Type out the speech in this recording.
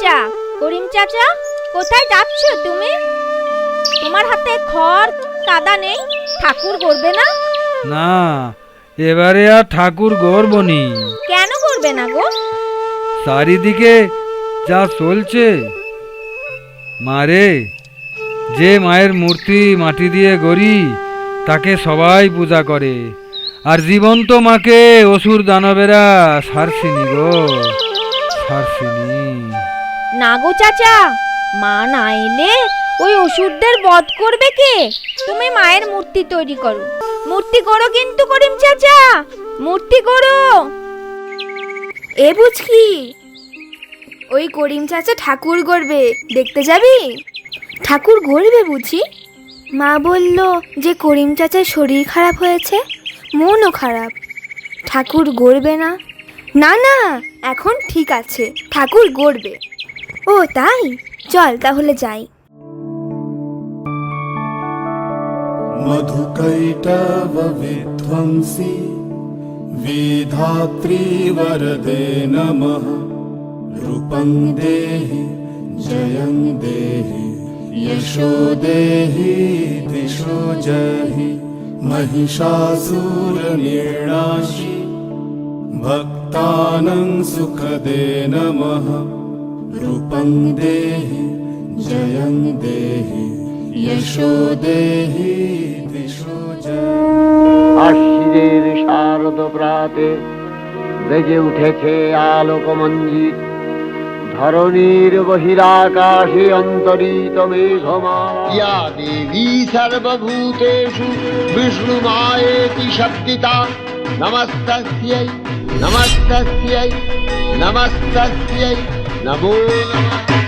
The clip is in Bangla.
চাচা, করিম চাচা, কোথায় যাচ্ছ তুমি? তোমার হাতে খড় কাদা নেই, ঠাকুর গড়বে না? না, এবারে আর ঠাকুর গড়বনি। কেন করবে না গো? চারিদিকে যা চলছে, মারে, যে মায়ের মূর্তি মাটি দিয়ে গড়ি তাকে সবাই পূজা করে, আর জীবন্ত মাকে অসুর দানবেরা সারসিনি গো, সারসিনি। না গো চাচা, মা না এলে ওই অসুরদের বধ করবে কে? তুমি মায়ের মূর্তি তৈরি করো, মূর্তি গড়ো কিন্তু করিম চাচা, মূর্তি গড়ো। এ বুঝকি, ওই করিম চাচা ঠাকুর গড়বে, দেখতে যাবি? ঠাকুর গড়বে বুঝি? মা বলল যে করিম চাচার শরীর খারাপ হয়েছে, মনও খারাপ, ঠাকুর গড়বে না। না না, এখন ঠিক আছে, ঠাকুর গড়বে। ও তাই, চল তাহলে যাই। मधुकैटव विध्वंसी विधात्री वरदे नमः। रूपं देहि जयं देहि यशो देहि दिशो जहि। महिषासुरनिर्णाशि भक्तानां सुखदे नमः। रूपं देहि जयं देहि यशो देहि दिशो जहि। আশ্বিনের শারদ প্রাতে বেজে উঠেছে আলোকমঞ্জিত, ধরণীর বহিরাকাশে অন্তরিত মেঘমালা। ইয়া দেবী সর্বভূতেষু বিষ্ণুমায়েতি শব্দিতা। নমস্তস্यै নমস্তস্यै নমস্তস্यै নমো নমঃ।